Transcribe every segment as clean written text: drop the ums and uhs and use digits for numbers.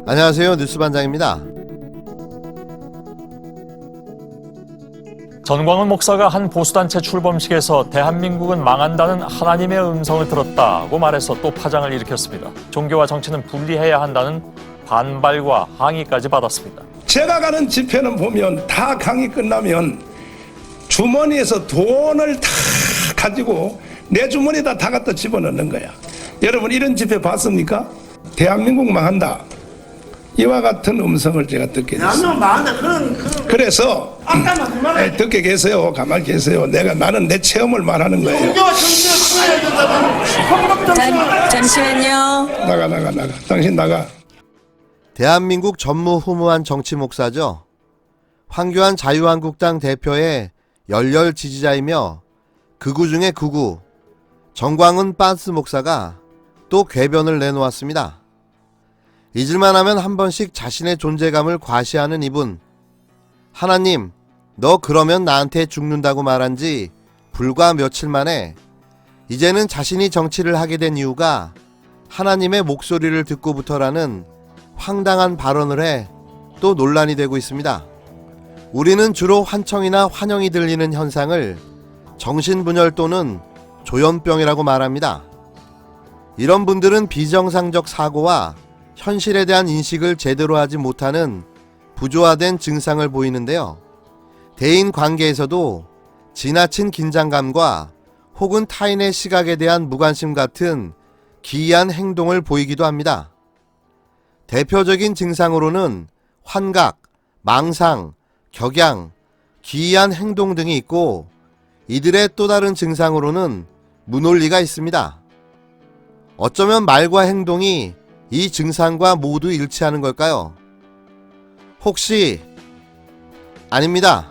안녕하세요. 뉴스반장입니다. 전광훈 목사가 한 보수단체 출범식에서 대한민국은 망한다는 하나님의 음성을 들었다고 말해서 또 파장을 일으켰습니다. 종교와 정치는 분리해야 한다는 반발과 항의까지 받았습니다. 제가 가는 집회는 보면 다 강의 끝나면 주머니에서 돈을 다 가지고 내 주머니에다 다 갖다 집어넣는 거야. 여러분 이런 집회 봤습니까? 대한민국 망한다. 이와 같은 음성을 제가 듣게 됐습니다. 그래서 듣게 계세요. 가만히 계세요. 나는 내 체험을 말하는 거예요. 잠시만요. 나가. 당신 나가. 대한민국 전무후무한 정치 목사죠. 황교안 자유한국당 대표의 열렬 지지자이며 극우 중의 극우 전광훈 빤스 목사가 또 궤변을 내놓았습니다. 잊을만 하면 한 번씩 자신의 존재감을 과시하는 이분. 하나님, 너 그러면 나한테 죽는다고 말한 지 불과 며칠 만에 이제는 자신이 정치를 하게 된 이유가 하나님의 목소리를 듣고부터라는 황당한 발언을 해 또 논란이 되고 있습니다. 우리는 주로 환청이나 환영이 들리는 현상을 정신분열 또는 조현병이라고 말합니다. 이런 분들은 비정상적 사고와 현실에 대한 인식을 제대로 하지 못하는 부조화된 증상을 보이는데요. 대인 관계에서도 지나친 긴장감과 혹은 타인의 시각에 대한 무관심 같은 기이한 행동을 보이기도 합니다. 대표적인 증상으로는 환각, 망상, 격양, 기이한 행동 등이 있고 이들의 또 다른 증상으로는 무논리가 있습니다. 어쩌면 말과 행동이 이 증상과 모두 일치하는 걸까요? 혹시 아닙니다.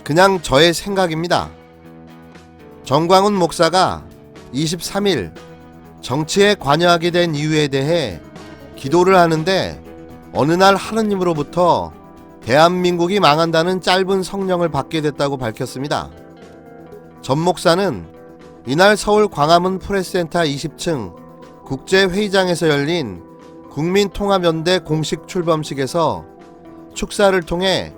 그냥 저의 생각입니다. 전광훈 목사가 23일 정치에 관여하게 된 이유에 대해 기도를 하는데 어느 날 하느님으로부터 대한민국이 망한다는 짧은 성령을 받게 됐다고 밝혔습니다. 전 목사는 이날 서울 광화문 프레스센터 20층 국제회의장에서 열린 국민통합연대 공식 출범식에서 축사를 통해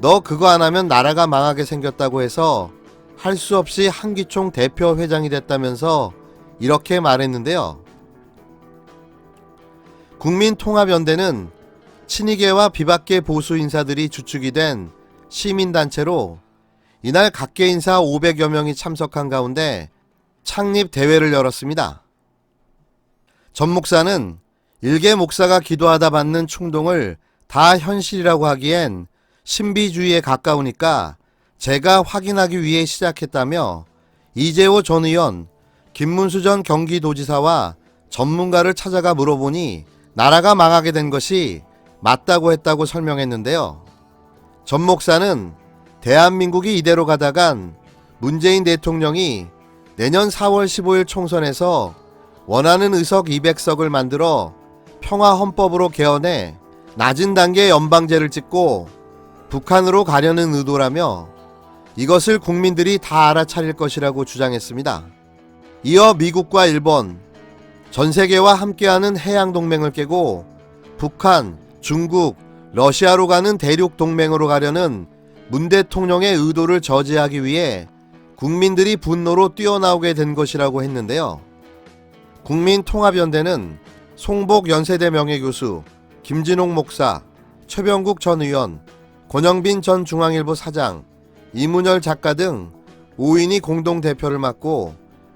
너 그거 안 하면 나라가 망하게 생겼다고 해서 할 수 없이 한기총 대표 회장이 됐다면서 이렇게 말했는데요. 국민통합연대는 친이계와 비박계 보수 인사들이 주축이 된 시민단체로 이날 각계 인사 500여 명이 참석한 가운데 창립 대회를 열었습니다. 전 목사는 일개 목사가 기도하다 받는 충동을 다 현실이라고 하기엔 신비주의에 가까우니까 제가 확인하기 위해 시작했다며 이재호 전 의원, 김문수 전 경기도지사와 전문가를 찾아가 물어보니 나라가 망하게 된 것이 맞다고 했다고 설명했는데요. 전 목사는 대한민국이 이대로 가다간 문재인 대통령이 내년 4월 15일 총선에서 원하는 의석 200석을 만들어 평화헌법으로 개헌해 낮은 단계 연방제를 찍고 북한으로 가려는 의도라며 이것을 국민들이 다 알아차릴 것이라고 주장했습니다. 이어 미국과 일본, 전 세계와 함께하는 해양동맹을 깨고 북한, 중국, 러시아로 가는 대륙동맹으로 가려는 문 대통령의 의도를 저지하기 위해 국민들이 분노로 뛰어나오게 된 것이라고 했는데요. 국민통합연대는 송복 연세대 명예교수, 김진홍 목사, 최병국 전 의원, 권영빈 전 중앙일보 사장, 이문열 작가 등 5인이 공동대표를 맡고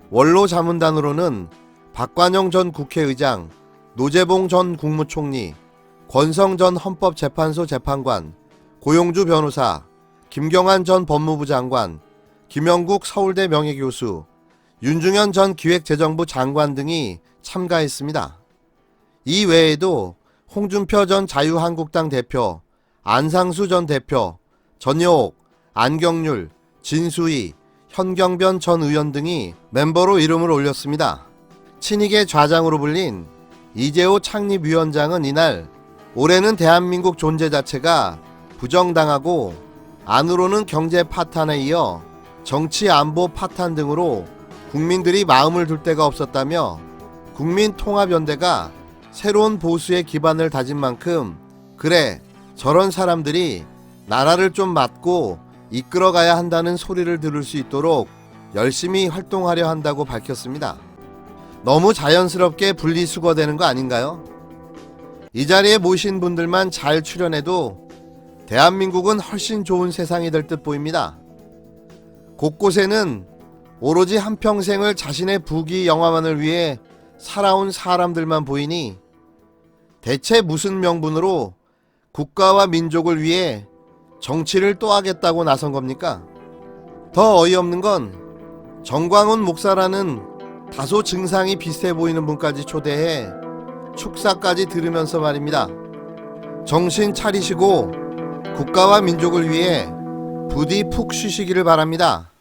원로 자문단으로는 박관영 전 국회의장, 노재봉 전 국무총리, 권성 전 헌법재판소 재판관, 고용주 변호사, 김경환 전 법무부 장관, 김영국 서울대 명예교수, 윤중현 전 기획재정부 장관 등이 참가했습니다. 이 외에도 홍준표 전 자유한국당 대표, 안상수 전 대표, 전여옥, 안경률, 진수희, 현경변 전 의원 등이 멤버로 이름을 올렸습니다. 친이계 좌장으로 불린 이재호 창립위원장은 이날 올해는 대한민국 존재 자체가 부정당하고 안으로는 경제 파탄에 이어 정치 안보 파탄 등으로 국민들이 마음을 둘 데가 없었다며 국민통합연대가 새로운 보수의 기반을 다진 만큼 그래 저런 사람들이 나라를 좀 맡고 이끌어가야 한다는 소리를 들을 수 있도록 열심히 활동하려 한다고 밝혔습니다. 너무 자연스럽게 분리수거되는 거 아닌가요? 이 자리에 모신 분들만 잘 출연해도 대한민국은 훨씬 좋은 세상이 될 듯 보입니다. 곳곳에는 오로지 한평생을 자신의 부귀 영화만을 위해 살아온 사람들만 보이니 대체 무슨 명분으로 국가와 민족을 위해 정치를 또 하겠다고 나선 겁니까? 더 어이없는 건 정광훈 목사라는 다소 증상이 비슷해 보이는 분까지 초대해 축사까지 들으면서 말입니다. 정신 차리시고 국가와 민족을 위해 부디 푹 쉬시기를 바랍니다.